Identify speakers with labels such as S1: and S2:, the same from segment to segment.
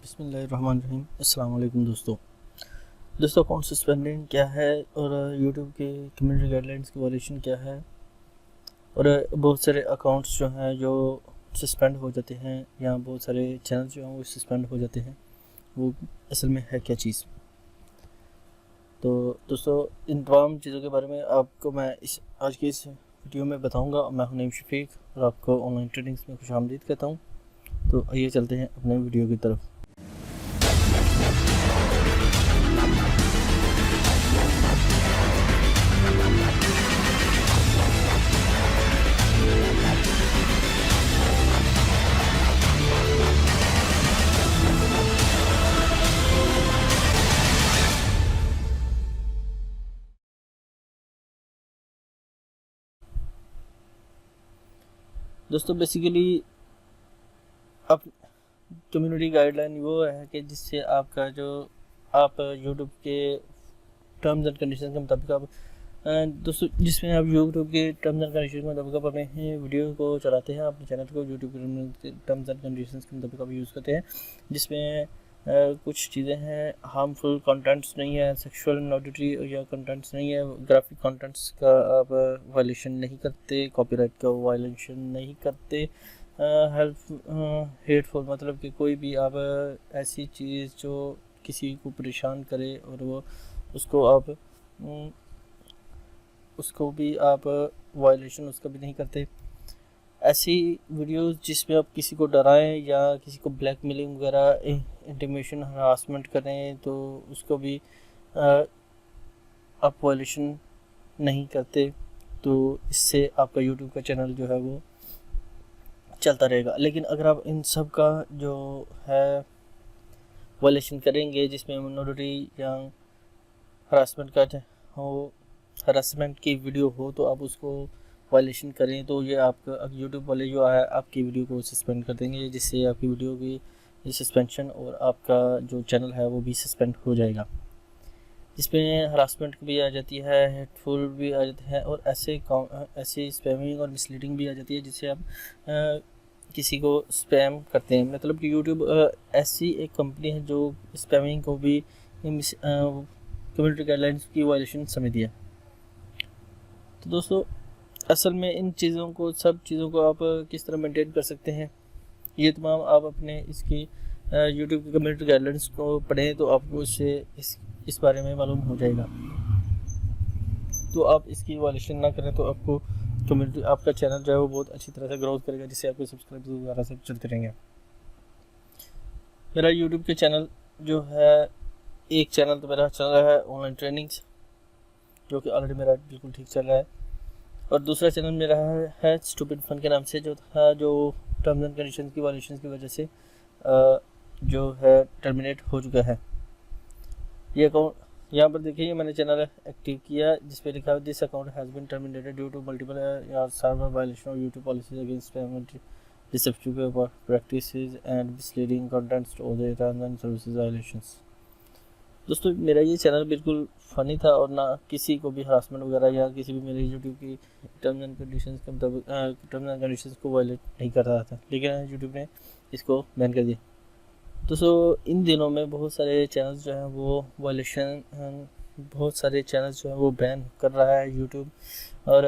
S1: बिस्मिल्लाहिर्रहमानिर्रहीम। अस्सलाम वालेकुम दोस्तों अकाउंट सस्पेंडिंग क्या है और यूट्यूब के कम्युनिटी गाइडलाइंस की वायलेशन क्या है और बहुत सारे अकाउंट्स जो हैं जो सस्पेंड हो जाते हैं या बहुत सारे चैनल जो हैं वो सस्पेंड हो जाते हैं, वो असल में है क्या चीज़। तो दोस्तों इन तमाम चीज़ों के बारे में आपको मैं आज की इस वीडियो में बताऊंगा। मैं हूं नईम शफीक और आपको ऑनलाइन ट्रेडिंग्स में खुशामदीद कहता हूं। तो आइए चलते हैं अपने वीडियो की तरफ। दोस्तों बेसिकली अब कम्युनिटी गाइडलाइन वो है कि जिससे आपका जो आप यूट्यूब के टर्म्स एंड कंडीशन के मुताबिक आप दोस्तों जिसमें आप यूट्यूब के टर्म्स एंड कंडीशन के मुताबिक आप अपने वीडियो को चलाते हैं, अपने चैनल को यूट्यूब के टर्म्स एंड कंडीशन के मुताबिक आप यूज़ करते हैं, जिसमें कुछ चीज़ें हैं हार्मफुल कंटेंट्स नहीं है, सेक्सुअल न्यूडिटी या कंटेंट्स नहीं है, ग्राफिक कंटेंट्स का आप वायलेशन नहीं करते, कॉपीराइट का वायलेशन नहीं करते, हेटफुल मतलब कि कोई भी आप ऐसी चीज़ जो किसी को परेशान करे और वो उसको भी आप वायलेशन उसका भी नहीं करते। ऐसी वीडियोस जिसमें आप किसी को डराएं या किसी को ब्लैकमेलिंग वगैरह, इंटिमेशन, हरासमेंट करें तो उसको भी आप वायलेशन नहीं करते, तो इससे आपका यूट्यूब का चैनल जो है वो चलता रहेगा। लेकिन अगर आप इन सब का जो है वायलेशन करेंगे जिसमें न्यूडिटी या हरासमेंट का हो, हरासमेंट की वीडियो हो, तो आप उसको वायलेशन करें तो ये आपका यूट्यूब वाले जो है आपकी वीडियो को सस्पेंड कर देंगे, जिससे आपकी वीडियो की सस्पेंशन और आपका जो चैनल है वो भी सस्पेंड हो जाएगा। इसमें हरासमेंट भी आ जाती है, हेटफुल भी आ जाती है और ऐसे स्पैमिंग और मिसलीडिंग भी आ जाती है, जिससे आप किसी को स्पैम करते हैं। मतलब कि यूट्यूब ऐसी एक कंपनी है जो स्पैमिंग को भी कम्युनिटी गाइडलाइंस की वायलेशन समझती है। तो दोस्तों असल में इन सब चीज़ों को आप किस तरह मेंटेन कर सकते हैं, ये तमाम आप अपने इसकी यूट्यूब की कम्युनिटी गाइडलाइंस को पढ़ें तो आपको इससे इस बारे में मालूम हो जाएगा। तो आप इसकी वायलेशन ना करें तो आपको कम्युनिटी आपका चैनल जो है वो बहुत अच्छी तरह से ग्रोथ करेगा, जिससे आपके सब्सक्राइबर्स वगैरह सब चलते रहेंगे। मेरा यूट्यूब के चैनल जो है, एक चैनल तो मेरा चल रहा है ऑनलाइन ट्रेनिंग्स, जो कि ऑलरेडी मेरा बिल्कुल ठीक चल रहा है, और दूसरा चैनल मेरा है स्टूपिड फन के नाम से, जो था जो टर्म्स एंड कंडीशन की वायलेशन की वजह से जो है टर्मिनेट हो चुका है। ये अकाउंट यहाँ पर देखिए, मैंने चैनल एक्टिव किया जिस पे लिखा है this account has been terminated due to multiple severe violation of YouTube policies against payment deceptive practices and misleading contents और the terms and services violations. दोस्तों मेरा ये चैनल बिल्कुल फ़नी था और ना किसी को भी हरासमेंट वगैरह या किसी भी मेरे यूट्यूब की टर्म्स एंड कंडीशंस के मुताबिक टर्म्स एंड कंडीशंस को वायलेट नहीं कर रहा था, लेकिन यूट्यूब ने इसको बैन कर दिया। दोस्तों इन दिनों में बहुत सारे चैनल्स जो हैं वो बहुत सारे चैनल्स जो हैं वो बैन कर रहा है यूट्यूब, और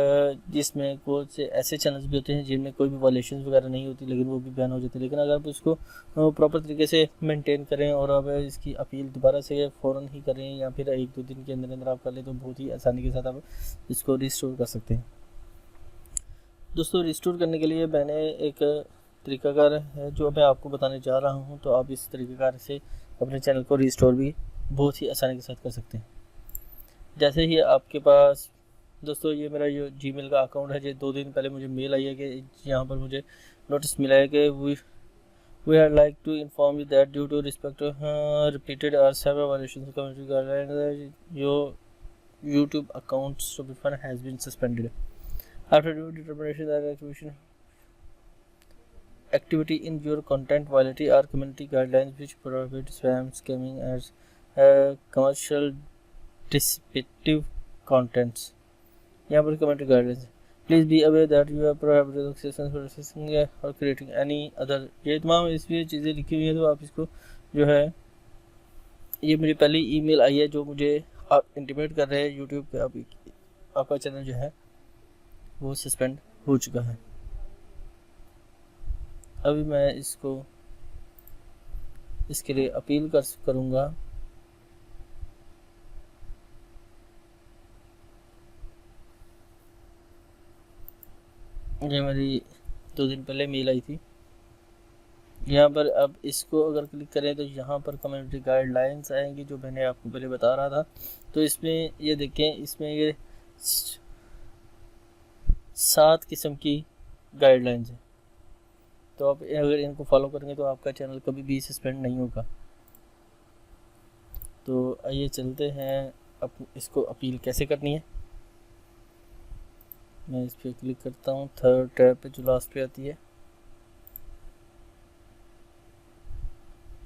S1: जिसमें कुछ ऐसे चैनल्स भी होते हैं जिनमें कोई भी वायलेशन वगैरह नहीं होती लेकिन वो भी बैन हो जाते हैं। लेकिन अगर आप उसको प्रॉपर तरीके से मेंटेन करें और आप इसकी अपील दोबारा से फ़ौरन ही करें या फिर 1-2 दिन के अंदर अंदर आप कर लें तो बहुत ही आसानी के साथ आप इसको रिस्टोर कर सकते हैं। दोस्तों रिस्टोर करने के लिए मैंने एक तरीकाकार है जो मैं आपको बताने जा रहा हूं, तो आप इस तरीकाकार से अपने चैनल को रिस्टोर भी बहुत ही आसानी के साथ कर सकते हैं। जैसे ही आपके पास दोस्तों ये मेरा जो जीमेल का अकाउंट है, ये 2 दिन पहले मुझे मेल आई है कि यहाँ पर मुझे नोटिस मिला है कि we are like to inform you that due to respect repeated और severe violations community guidelines your YouTube account stupid has been suspended after due determination that activity in your content violating our community guidelines which prohibit spam, scamming as commercial deceptive contents। यहाँ पर community guidelines please be aware that you are prohibited sessions for discussing और creating any other. ये तमाम इसमें चीज़ें लिखी हुई हैं, तो आप इसको जो है, ये मुझे पहले ईमेल आई है जो मुझे आप इंटीमेट कर रहे हैं यूट्यूब पे अभी आपका चैनल जो है वो सस्पेंड हो चुका है। अभी मैं इसके लिए अपील करूँगा। ये मेरी 2 दिन पहले मेल आई थी। यहाँ पर अब इसको अगर क्लिक करें तो यहाँ पर कम्युनिटी गाइडलाइंस आएंगी, जो मैंने आपको पहले बता रहा था। तो इसमें ये देखें, इसमें ये 7 किस्म की गाइडलाइंस है। तो आप अगर इनको फॉलो करेंगे तो आपका चैनल कभी भी सस्पेंड नहीं होगा। तो आइए चलते हैं अब इसको अपील कैसे करनी है। मैं इस पर क्लिक करता हूँ, 3rd टैब पे जो लास्ट पे आती है,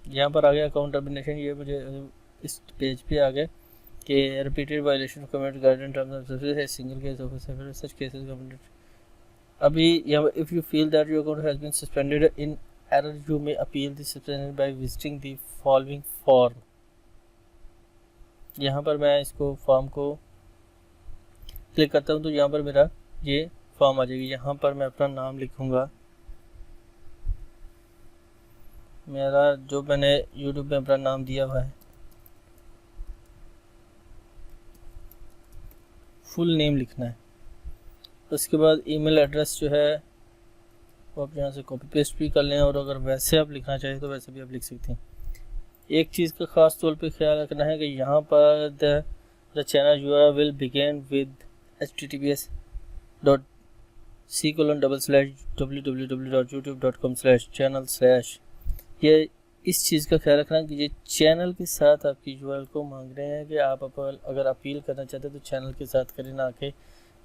S1: यहाँ पर आ गया अकाउंट टर्मिनेशन। ये मुझे इस पेज पे आ गया कि repeated violation of community guideline terms and services है single case of such cases community. अभी यहाँ पर if you feel that your account has been suspended in error you may appeal this suspension by visiting the following form. यहाँ पर मैं इसको form को click करता हूँ तो यहाँ पर मेरा ये फॉर्म आ जाएगी। यहाँ पर मैं अपना नाम लिखूँगा, मेरा जो मैंने यूट्यूब में अपना नाम दिया हुआ है, फुल नेम लिखना है। उसके बाद ईमेल एड्रेस जो है वो आप यहाँ से कॉपी पेस्ट भी कर लें, और अगर वैसे आप लिखना चाहें तो वैसे भी आप लिख सकते हैं। एक चीज़ का ख़ास तौर पे ख्याल रखना है कि यहाँ पर the channel URL will begin with https://www.youtube.com/channel/ ये इस चीज़ का ख्याल रखना कि ये चैनल के साथ आपकी URL को मांग रहे हैं कि आप अगर अपील करना चाहते हैं तो चैनल के साथ करें, ना कि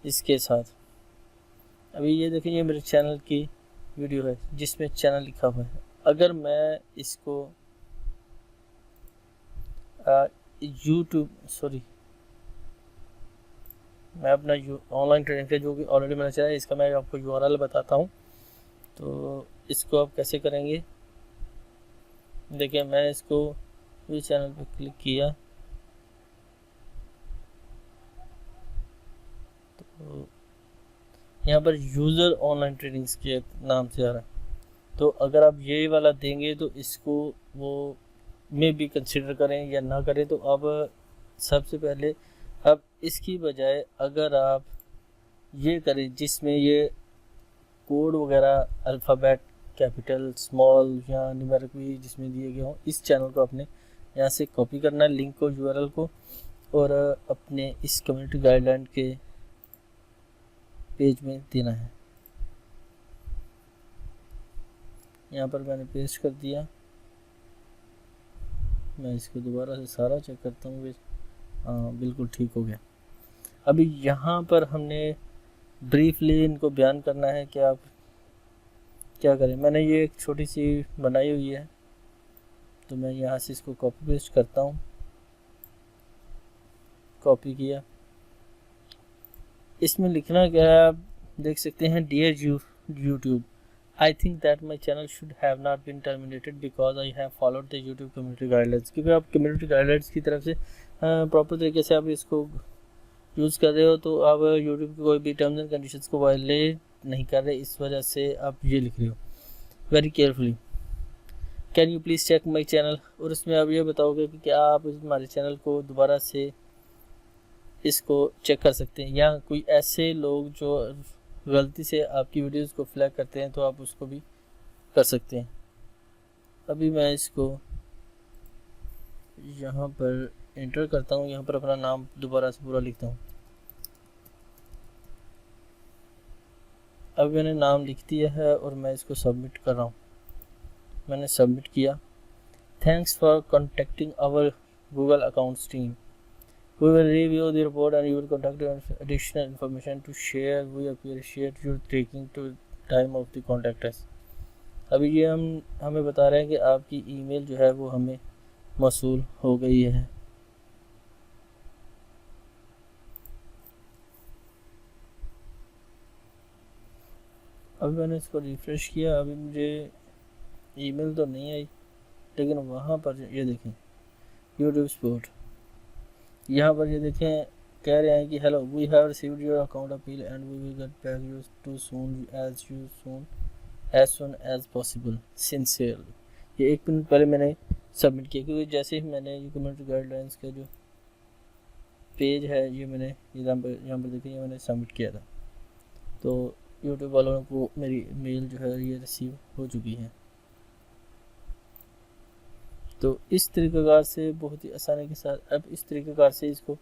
S1: इसके साथ। अभी ये देखें, ये मेरे चैनल की वीडियो है जिसमें चैनल लिखा हुआ है। अगर मैं इसको मैं अपना ऑनलाइन ट्रेनिंग का जो कि ऑलरेडी मैंने चला है, इसका मैं आपको URL बताता हूँ। तो इसको आप कैसे करेंगे, देखिए मैं इसको इस चैनल पे क्लिक किया तो यहाँ पर यूज़र ऑनलाइन ट्रेनिंग्स के नाम से आ रहा है। तो अगर आप ये वाला देंगे तो इसको वो में भी कंसिडर करें या ना करें। तो अब सबसे पहले अब इसकी बजाय अगर आप ये करें जिसमें ये कोड वगैरह अल्फ़ाबेट कैपिटल स्मॉल या न्यूमेरिक भी जिसमें दिए गए हों, इस चैनल को आपने यहाँ से कॉपी करना है लिंक को, URL को, और अपने इस कम्युनिटी गाइडलाइन के पेज में देना है। यहाँ पर मैंने पेस्ट कर दिया। मैं इसको दोबारा से सारा चेक करता हूँ। हाँ बिल्कुल ठीक हो गया। अभी यहाँ पर हमने ब्रीफली इनको बयान करना है कि आप क्या करें। मैंने ये एक छोटी सी बनाई हुई है, तो मैं यहाँ से इसको कॉपी पेस्ट करता हूँ। कॉपी किया, इसमें लिखना क्या है आप देख सकते हैं, dear YouTube, I think that my channel should have not been terminated because I have followed the YouTube community guidelines। क्योंकि आप कम्युनिटी गाइडलाइंस की तरफ से प्रॉपर तरीके से आप इसको यूज़ कर रहे हो, तो आप YouTube की कोई भी टर्म्स एंड कंडीशंस को वायलेट नहीं कर रहे। इस वजह से आप ये लिख रहे हो very carefully, can you please check my channel. और उसमें आप ये बताओगे कि क्या आप हमारे चैनल को दोबारा से इसको चेक कर सकते हैं, या कोई ऐसे लोग जो गलती से आपकी वीडियोस को फ्लैग करते हैं तो आप उसको भी कर सकते हैं। अभी मैं इसको यहाँ पर एंटर करता हूँ, यहाँ पर अपना नाम दोबारा से पूरा लिखता हूँ। अब मैंने नाम लिख दिया है और मैं इसको सबमिट कर रहा हूँ। मैंने सबमिट किया। Thanks for contacting our Google accounts team, we will review the report and you will contact additional information to share। we appreciate you taking to time of the contact us। अभी ये हमें बता रहे हैं कि आपकी email जो है वो हमें मौसूल हो गई है। अभी मैंने इसको रिफ़्रेश किया, अभी मुझे ईमेल तो नहीं आई, लेकिन वहाँ पर ये देखें यूट्यूब सपोर्ट, यहाँ पर ये देखें कह रहे हैं कि hello we have received your account appeal and we will get back you to soon as possible sincerely. ये 1 मिनट पहले मैंने सबमिट किया, क्योंकि जैसे ही मैंने ये कम्युनिटी गाइडलाइंस का जो पेज है ये मैंने यहाँ पर देखिए ये मैंने सबमिट किया था, तो यूट्यूब वालों को मेरी मेल जो है ये रिसीव हो चुकी है। तो इस तरीक़ेकार से बहुत ही आसानी के साथ अब इस तरीक़ेकार से इसको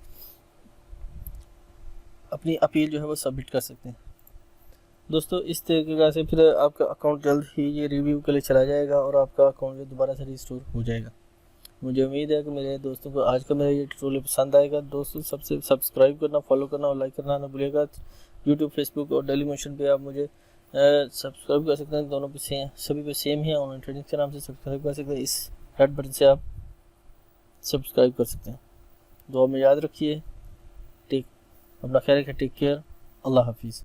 S1: अपनी अपील जो है वो सबमिट कर सकते हैं दोस्तों। इस तरीक़ेकार से फिर आपका अकाउंट जल्द ही ये रिव्यू के लिए चला जाएगा और आपका अकाउंट जो दोबारा से रिस्टोर हो जाएगा। मुझे उम्मीद है कि मेरे दोस्तों को आज का मेरा ये ट्यूटोरियल पसंद आएगा। दोस्तों सबसे सब्सक्राइब करना, फॉलो करना और लाइक करना ना भूलिएगा। यूट्यूब, फेसबुक और डेली मोशन पे आप मुझे सब्सक्राइब कर सकते हैं, दोनों पे सेम, सभी पे सेम ही है, ऑनलाइन ट्रेनिंग के नाम से सब्सक्राइब कर सकते हैं। इस रेड बटन से आप सब्सक्राइब कर सकते हैं। दुआ में याद रखिए, अपना ख्याल रखिए, टेक केयर, अल्लाह हाफिज़।